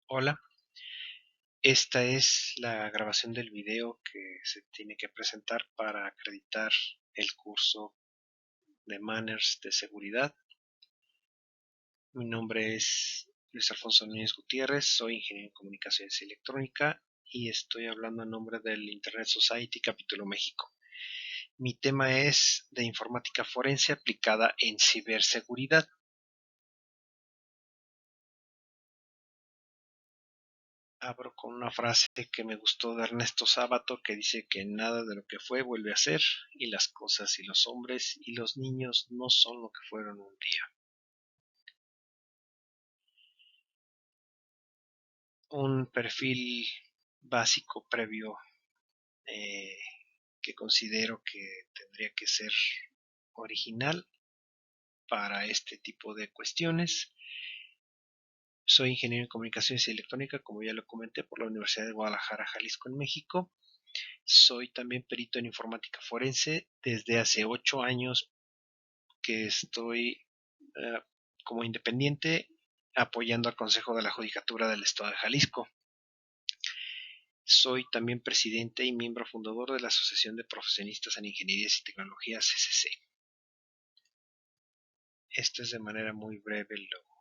Hola, esta es la grabación del video que se tiene que presentar para acreditar el curso de Manners de seguridad. Mi nombre es Luis Alfonso Núñez Gutiérrez, soy ingeniero en comunicaciones y electrónica y estoy hablando en nombre del Internet Society Capítulo México. Mi tema es de informática forense aplicada en ciberseguridad. Abro con una frase que me gustó de Ernesto Sábato que dice que nada de lo que fue vuelve a ser y las cosas y los hombres y los niños no son lo que fueron un día. Un perfil básico previo eh, que considero que tendría que ser original para este tipo de cuestiones. Soy ingeniero en comunicaciones y electrónica, como ya lo comenté, por la Universidad de Guadalajara, Jalisco, en México. Soy también perito en informática forense. Desde hace 8 años que estoy como independiente apoyando al Consejo de la Judicatura del Estado de Jalisco. Soy también presidente y miembro fundador de la Asociación de Profesionistas en Ingenierías y Tecnologías CCC. Esto es de manera muy breve lo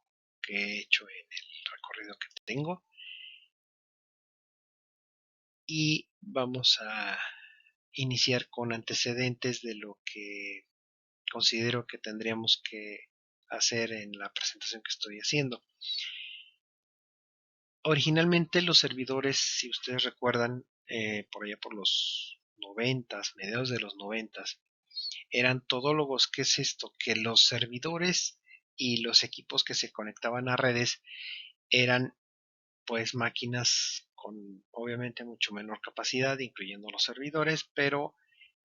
que he hecho en el recorrido que tengo. Y vamos a iniciar con antecedentes de lo que considero que tendríamos que hacer en la presentación que estoy haciendo. Originalmente los servidores, si ustedes recuerdan, por allá por los noventas, mediados de los noventas, eran todólogos. ¿Qué es esto? Que los servidores y los equipos que se conectaban a redes eran pues máquinas con obviamente mucho menor capacidad, incluyendo los servidores, pero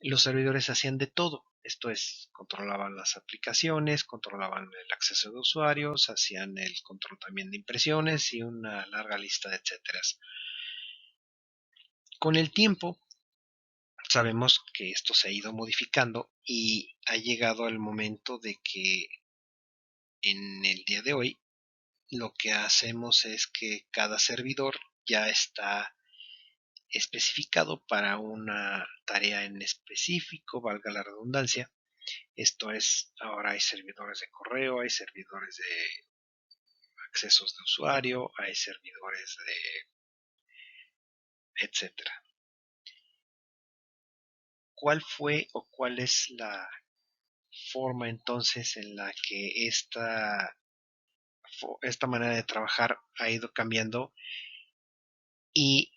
los servidores hacían de todo. Esto es, controlaban las aplicaciones, controlaban el acceso de usuarios, hacían el control también de impresiones y una larga lista de etcéteras. Con el tiempo sabemos que esto se ha ido modificando y ha llegado el momento de que en el día de hoy lo que hacemos es que cada servidor ya está especificado para una tarea en específico, valga la redundancia. Esto es, ahora hay servidores de correo, hay servidores de accesos de usuario, hay servidores de etcétera. ¿Cuál fue o cuál es la forma entonces en la que esta manera de trabajar ha ido cambiando y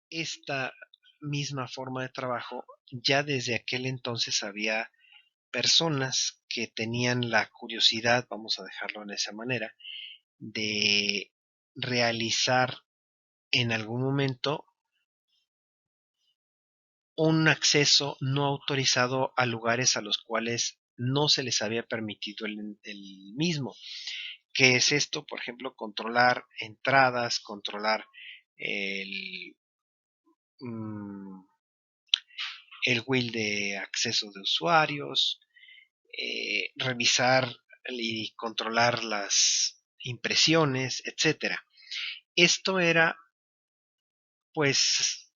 esta misma forma de trabajo ya desde aquel entonces había personas que tenían la curiosidad, vamos a dejarlo en esa manera, de realizar en algún momento un acceso no autorizado a lugares a los cuales no se les había permitido el mismo. ¿Qué es esto? Por ejemplo, controlar entradas, controlar el, mm, el will de acceso de usuarios, revisar y controlar las impresiones, etcétera. Esto era, pues,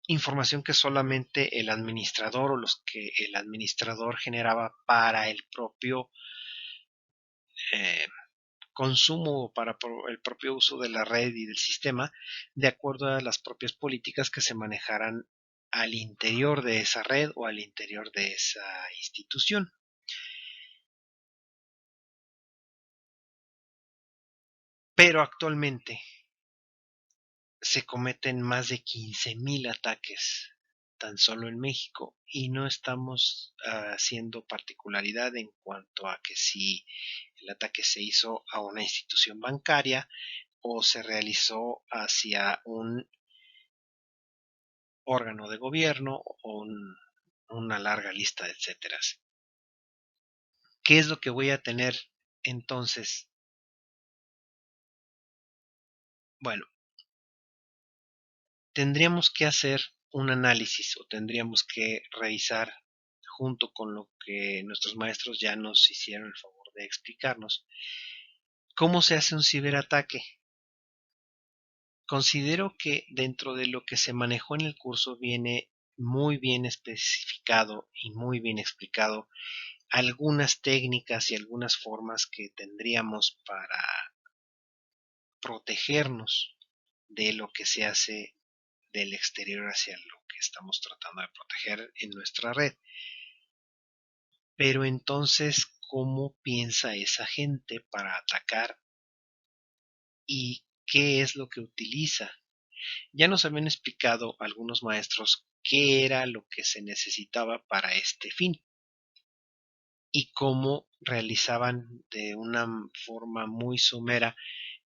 información que solamente el administrador o los que el administrador generaba para el propio eh, consumo o para el propio uso de la red y del sistema, de acuerdo a las propias políticas que se manejaran al interior de esa red o al interior de esa institución. Pero actualmente se cometen más de 15,000 ataques tan solo en México y no estamos haciendo particularidad en cuanto a que si el ataque se hizo a una institución bancaria o se realizó hacia un órgano de gobierno o una larga lista de etcéteras. ¿Qué es lo que voy a tener entonces? Bueno, tendríamos que hacer un análisis o tendríamos que revisar junto con lo que nuestros maestros ya nos hicieron el favor de explicarnos, ¿Cómo se hace un ciberataque? Considero que dentro de lo que se manejó en el curso viene muy bien especificado y muy bien explicado algunas técnicas y algunas formas que tendríamos para protegernos de lo que se hace del exterior hacia lo que estamos tratando de proteger en nuestra red. Pero entonces, ¿cómo piensa esa gente para atacar y qué es lo que utiliza? Ya nos habían explicado algunos maestros qué era lo que se necesitaba para este fin y cómo realizaban de una forma muy somera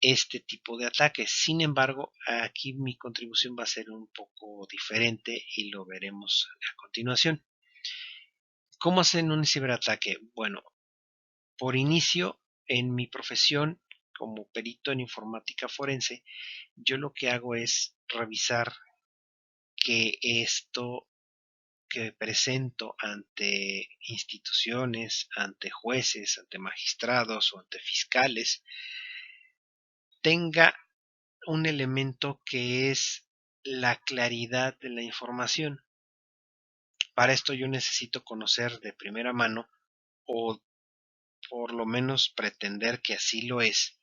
este tipo de ataques. Sin embargo, aquí mi contribución va a ser un poco diferente y lo veremos a continuación. ¿Cómo hacen un ciberataque? Bueno, por inicio, en mi profesión como perito en informática forense, yo lo que hago es revisar que esto que presento ante instituciones, ante jueces, ante magistrados o ante fiscales, tenga un elemento que es la claridad de la información. Para esto yo necesito conocer de primera mano, o por lo menos pretender que así lo es,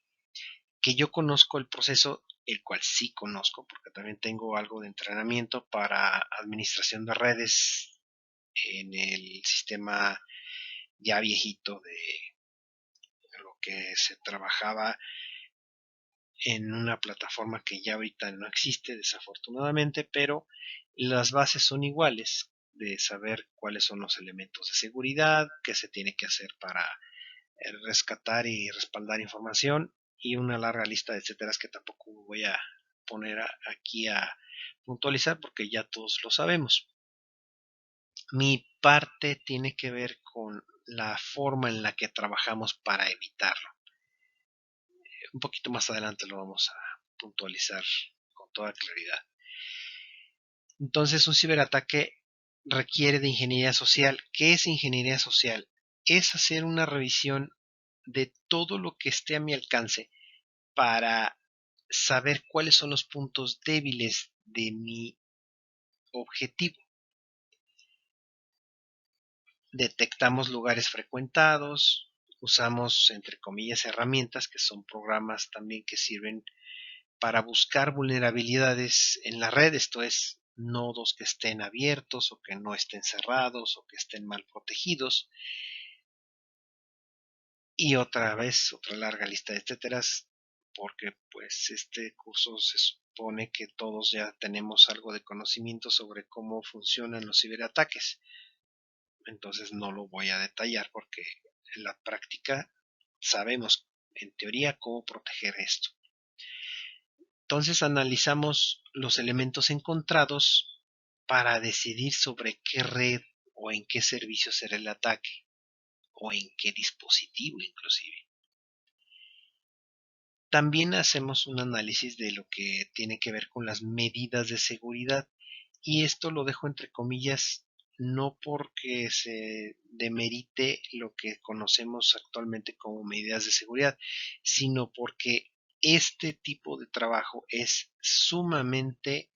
que yo conozco el proceso, el cual sí conozco, porque también tengo algo de entrenamiento para administración de redes en el sistema ya viejito de lo que se trabajaba en una plataforma que ya ahorita no existe desafortunadamente, pero las bases son iguales de saber cuáles son los elementos de seguridad, qué se tiene que hacer para rescatar y respaldar información y una larga lista de etcéteras que tampoco voy a poner aquí a puntualizar porque ya todos lo sabemos. Mi parte tiene que ver con la forma en la que trabajamos para evitarlo. Un poquito más adelante lo vamos a puntualizar con toda claridad. Entonces, un ciberataque requiere de ingeniería social. ¿Qué es ingeniería social? Es hacer una revisión de todo lo que esté a mi alcance para saber cuáles son los puntos débiles de mi objetivo. Detectamos lugares frecuentados, usamos entre comillas herramientas que son programas también que sirven para buscar vulnerabilidades en la red, esto es, nodos que estén abiertos o que no estén cerrados o que estén mal protegidos. Y otra vez, otra larga lista de etcéteras, porque pues este curso se supone que todos ya tenemos algo de conocimiento sobre cómo funcionan los ciberataques. Entonces no lo voy a detallar porque en la práctica sabemos en teoría cómo proteger esto. Entonces analizamos los elementos encontrados para decidir sobre qué red o en qué servicio será el ataque o en qué dispositivo inclusive. También hacemos un análisis de lo que tiene que ver con las medidas de seguridad y esto lo dejo entre comillas no porque se demerite lo que conocemos actualmente como medidas de seguridad, sino porque este tipo de trabajo es sumamente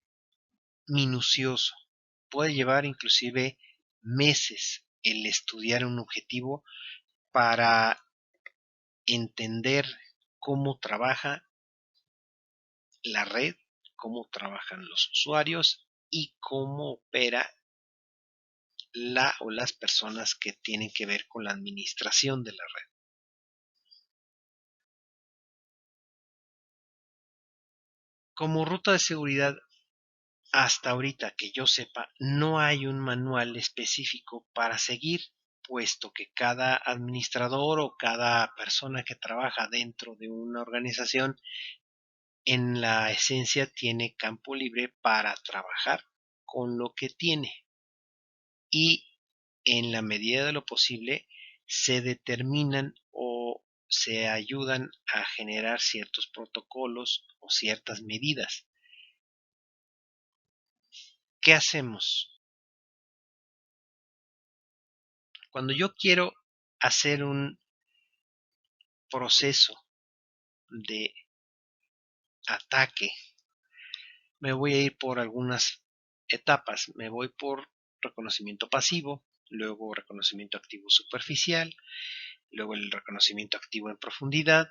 minucioso. Puede llevar inclusive meses el estudiar un objetivo para entender cómo trabaja la red, cómo trabajan los usuarios y cómo opera la o las personas que tienen que ver con la administración de la red. Como ruta de seguridad, hasta ahorita que yo sepa, no hay un manual específico para seguir, puesto que cada administrador o cada persona que trabaja dentro de una organización en la esencia tiene campo libre para trabajar con lo que tiene y en la medida de lo posible se determinan o se ayudan a generar ciertos protocolos o ciertas medidas. ¿Qué hacemos? Cuando yo quiero hacer un proceso de ataque. Me voy a ir por algunas etapas. Me voy por reconocimiento pasivo, luego reconocimiento activo superficial, luego el reconocimiento activo en profundidad,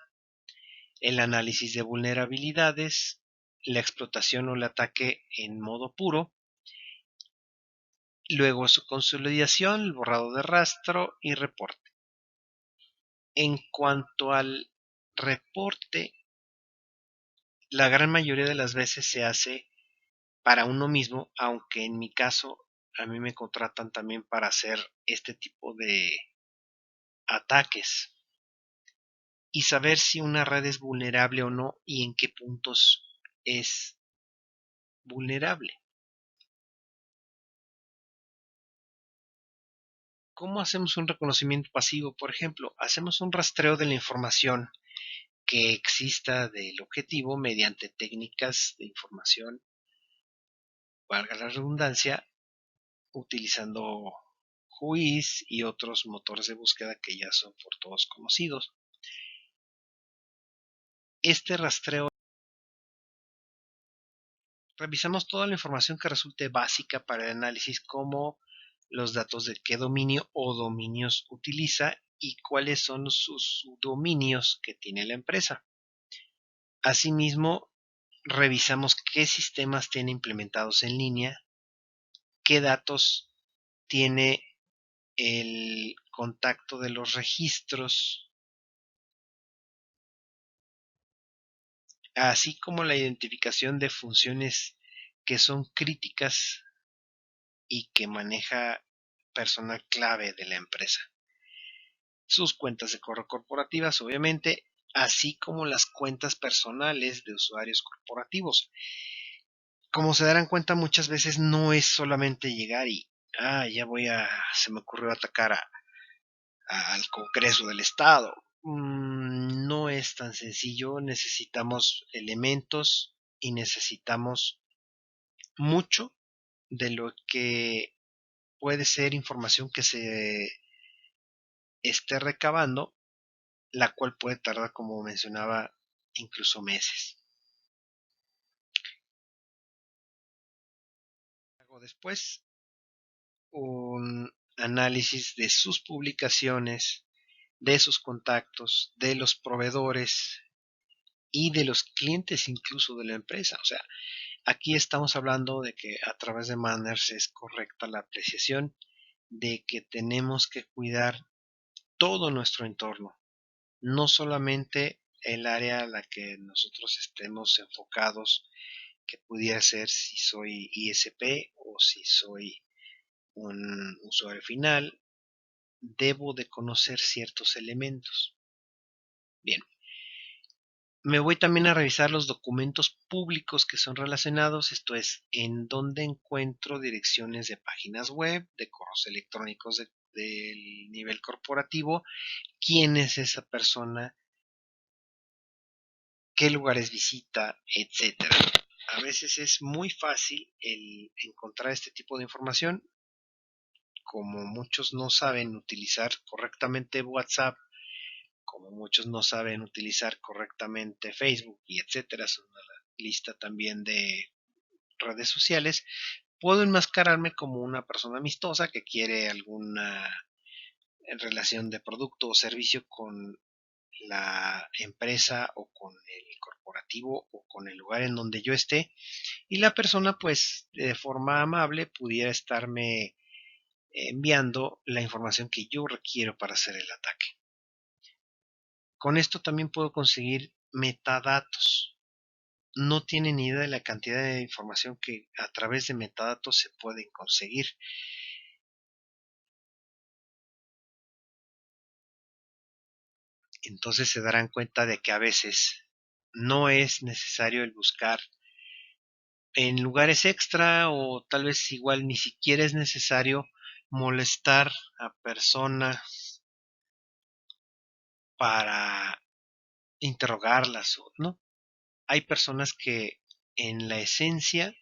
el análisis de vulnerabilidades, la explotación o el ataque en modo puro, luego su consolidación, el borrado de rastro y reporte. En cuanto al reporte, la gran mayoría de las veces se hace para uno mismo, aunque en mi caso a mí me contratan también para hacer este tipo de ataques y saber si una red es vulnerable o no y en qué puntos es vulnerable. ¿Cómo hacemos un reconocimiento pasivo? Por ejemplo, hacemos un rastreo de la información que exista del objetivo mediante técnicas de información, valga la redundancia, utilizando Whois y otros motores de búsqueda que ya son por todos conocidos. Este rastreo, revisamos toda la información que resulte básica para el análisis, como los datos de qué dominio o dominios utiliza y cuáles son sus dominios que tiene la empresa. Asimismo, revisamos qué sistemas tiene implementados en línea, qué datos tiene el contacto de los registros, así como la identificación de funciones que son críticas y que maneja personal clave de la empresa. Sus cuentas de correo corporativas, obviamente, así como las cuentas personales de usuarios corporativos. Como se darán cuenta, muchas veces no es solamente llegar y, se me ocurrió atacar al Congreso del Estado. No es tan sencillo, necesitamos elementos y necesitamos mucho de lo que puede ser información que se esté recabando, la cual puede tardar, como mencionaba, incluso meses. Hago después un análisis de sus publicaciones, de sus contactos, de los proveedores y de los clientes incluso de la empresa. O sea, aquí estamos hablando de que a través de Manners es correcta la apreciación de que tenemos que cuidar todo nuestro entorno, no solamente el área a la que nosotros estemos enfocados, que pudiera ser si soy ISP o si soy un usuario final, debo de conocer ciertos elementos. Bien, me voy también a revisar los documentos públicos que son relacionados, esto es, en dónde encuentro direcciones de páginas web, de correos electrónicos del nivel corporativo, quién es esa persona, qué lugares visita, etcétera. A veces es muy fácil el encontrar este tipo de información, como muchos no saben utilizar correctamente WhatsApp, como muchos no saben utilizar correctamente Facebook y etcétera, es una lista también de redes sociales, puedo enmascararme como una persona amistosa que quiere alguna relación de producto o servicio con la empresa o con el corporativo o con el lugar en donde yo esté, y la persona pues de forma amable pudiera estarme enviando la información que yo requiero para hacer el ataque. Con esto también puedo conseguir metadatos. No tienen ni idea de la cantidad de información que a través de metadatos se pueden conseguir. Entonces se darán cuenta de que a veces no es necesario el buscar en lugares extra, o tal vez igual ni siquiera es necesario molestar a personas para interrogarlas, ¿no? Hay personas que en la esencia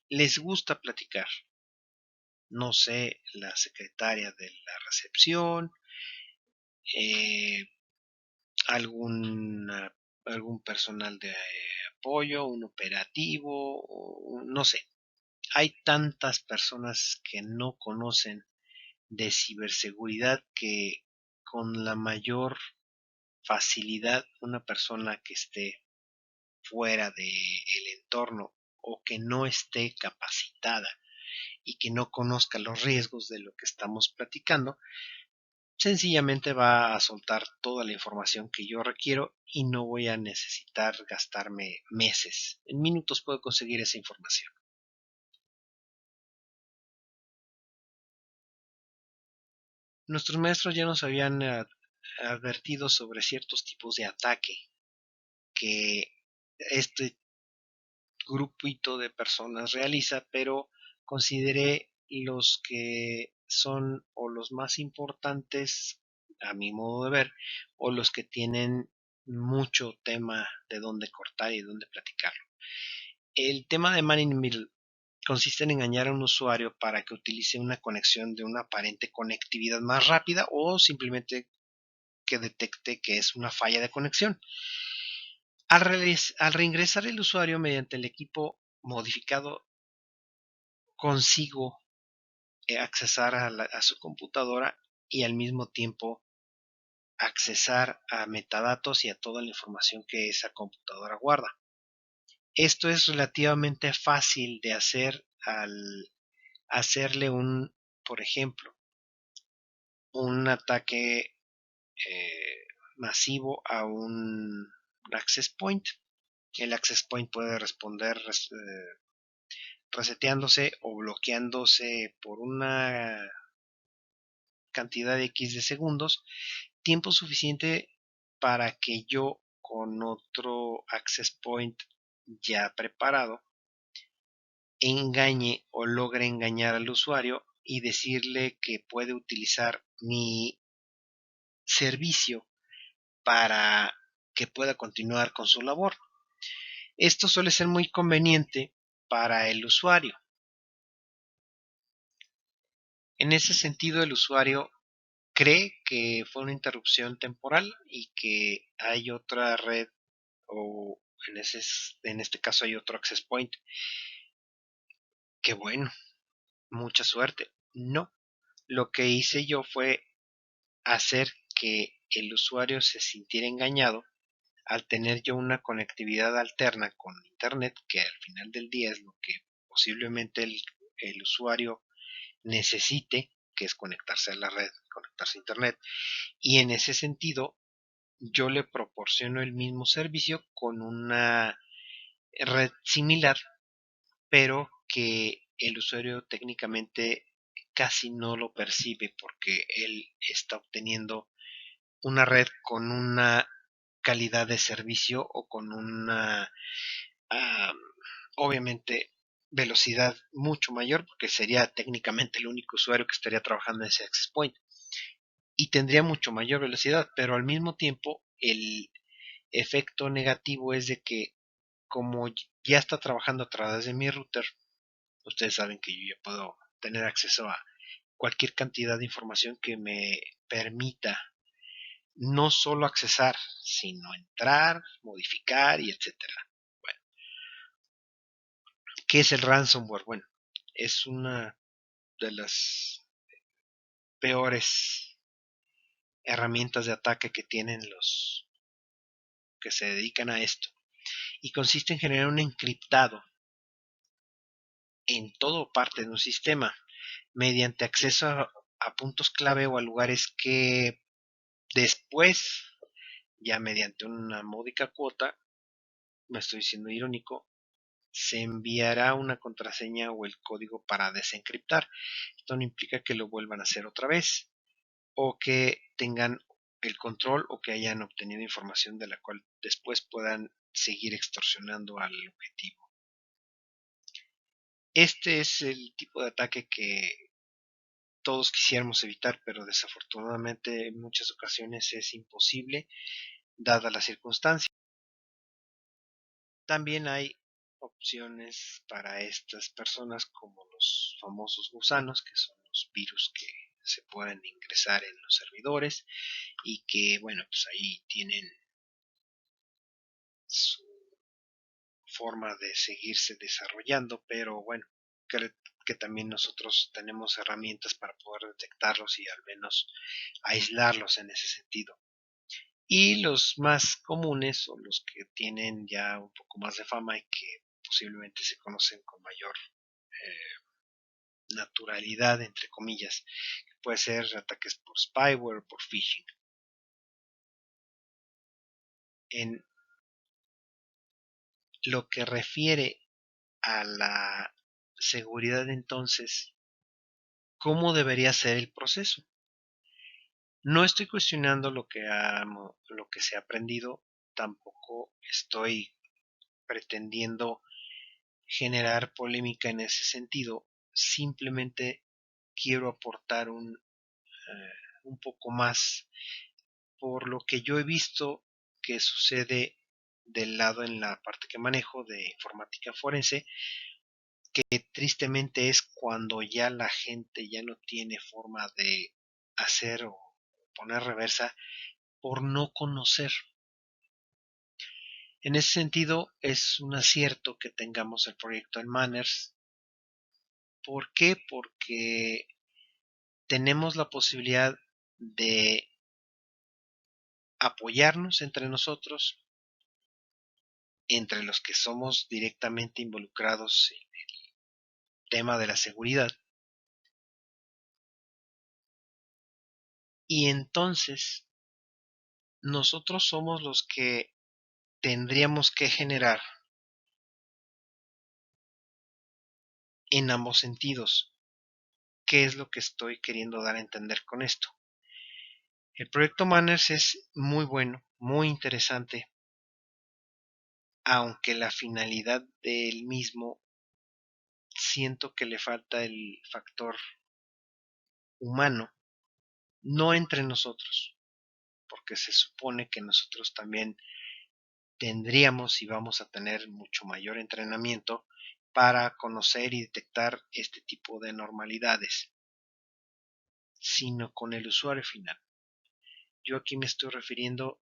les gusta platicar. No sé, la secretaria de la recepción, eh, alguna algún personal de apoyo, un operativo, no sé. Hay tantas personas que no conocen de ciberseguridad que con la mayor facilidad una persona que esté fuera del entorno o que no esté capacitada y que no conozca los riesgos de lo que estamos platicando, sencillamente va a soltar toda la información que yo requiero y no voy a necesitar gastarme meses. En minutos puedo conseguir esa información. Nuestros maestros ya nos habían advertido sobre ciertos tipos de ataque que este grupito de personas realiza, pero consideré los que son o los más importantes a mi modo de ver o los que tienen mucho tema de dónde cortar y de dónde platicarlo. El tema de man in the middle consiste en engañar a un usuario para que utilice una conexión de una aparente conectividad más rápida o simplemente que detecte que es una falla de conexión. Al reingresar el usuario mediante el equipo modificado, consigo accesar a su computadora y al mismo tiempo accesar a metadatos y a toda la información que esa computadora guarda. Esto es relativamente fácil de hacer al hacerle por ejemplo, un ataque masivo a un access point. El access point puede responder reseteándose o bloqueándose por una cantidad de X de segundos, tiempo suficiente para que yo con otro access point ya preparado engañe o logre engañar al usuario y decirle que puede utilizar mi servicio para que pueda continuar con su labor. Esto suele ser muy conveniente para el usuario. En ese sentido, el usuario cree que fue una interrupción temporal y que hay otra red o en este caso hay otro access point. Qué bueno, mucha suerte. No, lo que hice yo fue hacer que el usuario se sintiera engañado al tener yo una conectividad alterna con internet, que al final del día es lo que posiblemente el usuario necesite, que es conectarse a la red, conectarse a internet, y en ese sentido yo le proporciono el mismo servicio con una red similar, pero que el usuario técnicamente casi no lo percibe porque él está obteniendo una red con una calidad de servicio o con una uh, obviamente velocidad mucho mayor porque sería técnicamente el único usuario que estaría trabajando en ese access point y tendría mucho mayor velocidad, pero al mismo tiempo el efecto negativo es de que como ya está trabajando a través de mi router, ustedes saben que yo ya puedo tener acceso a cualquier cantidad de información que me permita no solo accesar, sino entrar, modificar y etcétera. Bueno, ¿qué es el ransomware? Bueno, es una de las peores herramientas de ataque que tienen los que se dedican a esto y consiste en generar un encriptado en todo parte de un sistema mediante acceso a puntos clave o a lugares que después, ya mediante una módica cuota, me estoy siendo irónico, se enviará una contraseña o el código para desencriptar. Esto no implica que lo vuelvan a hacer otra vez o que tengan el control o que hayan obtenido información de la cual después puedan seguir extorsionando al objetivo. Este es el tipo de ataque que todos quisiéramos evitar, pero desafortunadamente en muchas ocasiones es imposible dadas las circunstancias. También hay opciones para estas personas como los famosos gusanos, que son los virus que se pueden ingresar en los servidores y que, bueno, pues ahí tienen su forma de seguirse desarrollando, pero bueno, creo que también nosotros tenemos herramientas para poder detectarlos y al menos aislarlos en ese sentido. Y los más comunes son los que tienen ya un poco más de fama y que posiblemente se conocen con mayor naturalidad, entre comillas, que puede ser ataques por spyware o por phishing. En lo que refiere a la seguridad, entonces, ¿cómo debería ser el proceso? No estoy cuestionando lo que se ha aprendido, tampoco estoy pretendiendo generar polémica en ese sentido, simplemente quiero aportar un poco más por lo que yo he visto que sucede del lado en la parte que manejo de informática forense, que tristemente es cuando ya la gente ya no tiene forma de hacer o poner reversa por no conocer. En ese sentido, es un acierto que tengamos el proyecto en Manners. ¿Por qué? Porque tenemos la posibilidad de apoyarnos entre nosotros, entre los que somos directamente involucrados en el tema de la seguridad. Y entonces, nosotros somos los que tendríamos que generar en ambos sentidos. ¿Qué es lo que estoy queriendo dar a entender con esto? El proyecto Manners es muy bueno, muy interesante, aunque la finalidad del mismo siento que le falta el factor humano, no entre nosotros, porque se supone que nosotros también tendríamos y vamos a tener mucho mayor entrenamiento para conocer y detectar este tipo de anormalidades, sino con el usuario final. Yo aquí me estoy refiriendo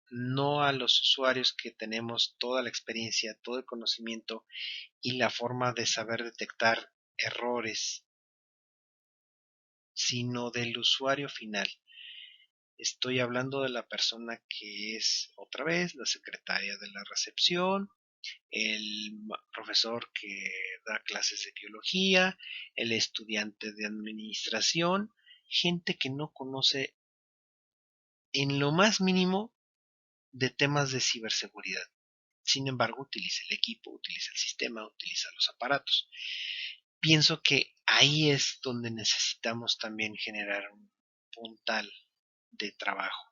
no a los usuarios que tenemos toda la experiencia, todo el conocimiento y la forma de saber detectar errores, sino del usuario final. Estoy hablando de la persona que es otra vez la secretaria de la recepción, el profesor que da clases de biología, el estudiante de administración, gente que no conoce en lo más mínimo de temas de ciberseguridad. Sin embargo, utiliza el equipo, utiliza el sistema, utiliza los aparatos. Pienso que ahí es donde necesitamos también generar un puntal de trabajo.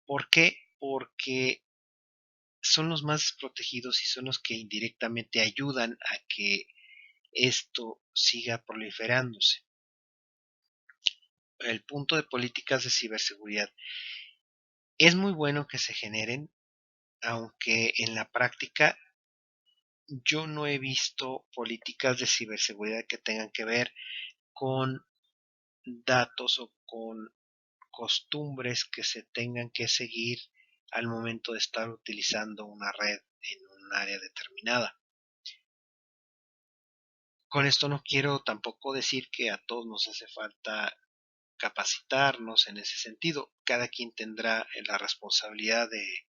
¿Por qué? Porque son los más protegidos y son los que indirectamente ayudan a que esto siga proliferándose. El punto de políticas de ciberseguridad es muy bueno que se generen, aunque en la práctica yo no he visto políticas de ciberseguridad que tengan que ver con datos o con costumbres que se tengan que seguir al momento de estar utilizando una red en un área determinada. Con esto no quiero tampoco decir que a todos nos hace falta capacitarnos en ese sentido. Cada quien tendrá la responsabilidad de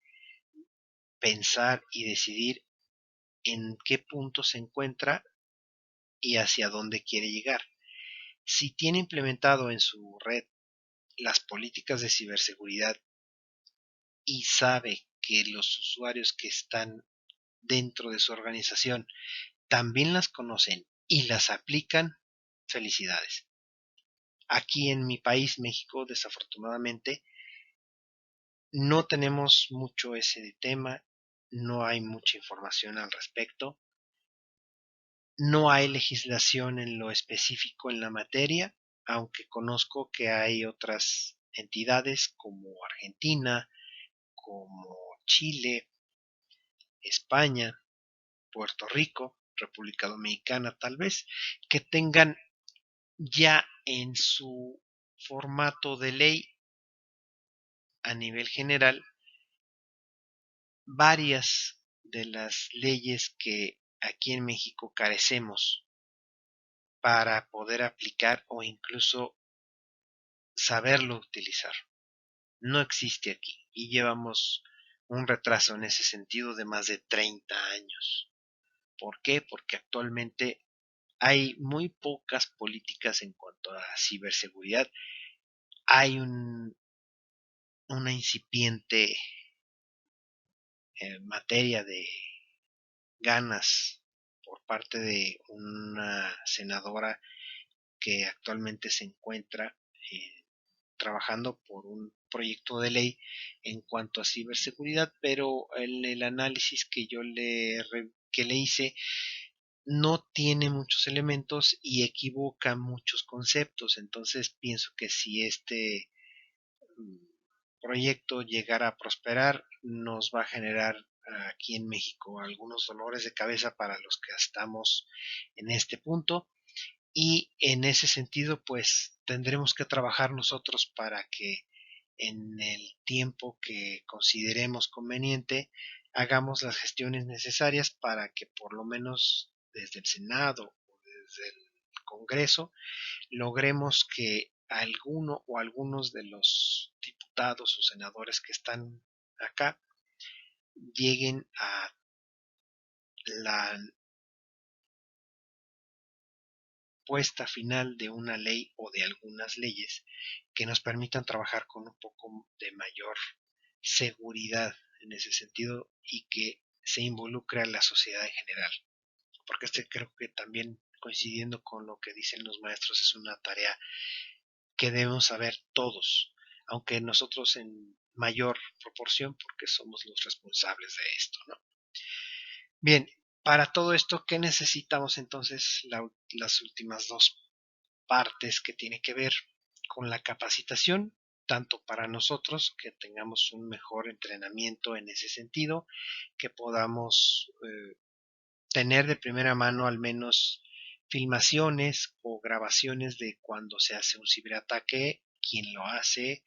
pensar y decidir en qué punto se encuentra y hacia dónde quiere llegar. Si tiene implementado en su red las políticas de ciberseguridad y sabe que los usuarios que están dentro de su organización también las conocen y las aplican, felicidades. Aquí en mi país, México, desafortunadamente, no tenemos mucho ese tema, no hay mucha información al respecto, no hay legislación en lo específico en la materia, aunque conozco que hay otras entidades como Argentina, como Chile, España, Puerto Rico, República Dominicana tal vez, que tengan ya en su formato de ley a nivel general varias de las leyes que aquí en México carecemos para poder aplicar o incluso saberlo utilizar. No existe aquí y llevamos un retraso en ese sentido de más de 30 años. ¿Por qué? Porque actualmente hay muy pocas políticas en cuanto a ciberseguridad. Hay una incipiente materia de ganas por parte de una senadora que actualmente se encuentra trabajando por un proyecto de ley en cuanto a ciberseguridad, pero el análisis que le hice no tiene muchos elementos y equivoca muchos conceptos. Entonces pienso que si este proyecto llegara a prosperar, nos va a generar aquí en México algunos dolores de cabeza para los que estamos en este punto. Y en ese sentido, pues tendremos que trabajar nosotros para que en el tiempo que consideremos conveniente hagamos las gestiones necesarias para que por lo menos desde el Senado o desde el Congreso logremos que alguno o algunos de los diputados o senadores que están acá lleguen a la puesta final de una ley o de algunas leyes que nos permitan trabajar con un poco de mayor seguridad en ese sentido y que se involucre a la sociedad en general. Porque creo que también coincidiendo con lo que dicen los maestros es una tarea que debemos saber todos, aunque nosotros en mayor proporción porque somos los responsables de esto, ¿no? Bien, para todo esto, ¿qué necesitamos entonces? Las últimas dos partes que tiene que ver con la capacitación, tanto para nosotros que tengamos un mejor entrenamiento en ese sentido, que podamos tener de primera mano al menos filmaciones o grabaciones de cuando se hace un ciberataque, quién lo hace,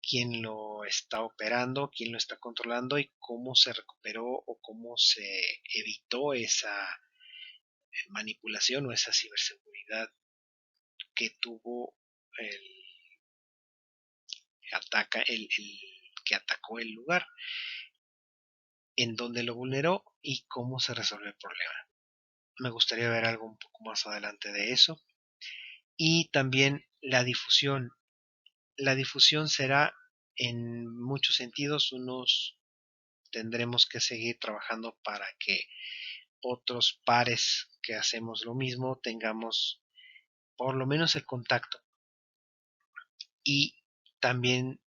quién lo está operando, quién lo está controlando y cómo se recuperó o cómo se evitó esa manipulación o esa ciberseguridad que tuvo el, el que atacó el lugar, en donde lo vulneró y cómo se resolvió el problema. Me gustaría ver algo un poco más adelante de eso. Y también la difusión. La difusión será en muchos sentidos. Unos tendremos que seguir trabajando para que otros pares que hacemos lo mismo tengamos por lo menos el contacto y también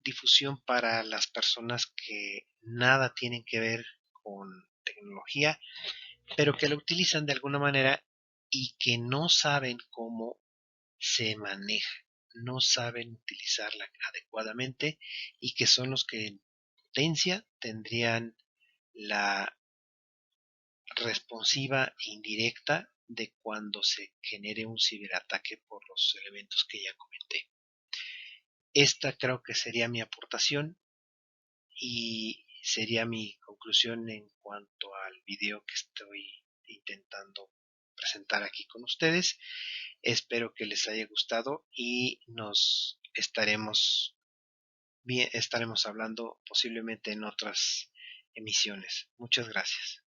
difusión para las personas que nada tienen que ver con tecnología, pero que la utilizan de alguna manera y que no saben cómo se maneja, no saben utilizarla adecuadamente y que son los que en potencia tendrían la responsiva e indirecta de cuando se genere un ciberataque por los elementos que ya comenté. Esta creo que sería mi aportación y sería mi conclusión en cuanto al video que estoy intentando presentar aquí con ustedes. Espero que les haya gustado y nos estaremos hablando posiblemente en otras emisiones. Muchas gracias.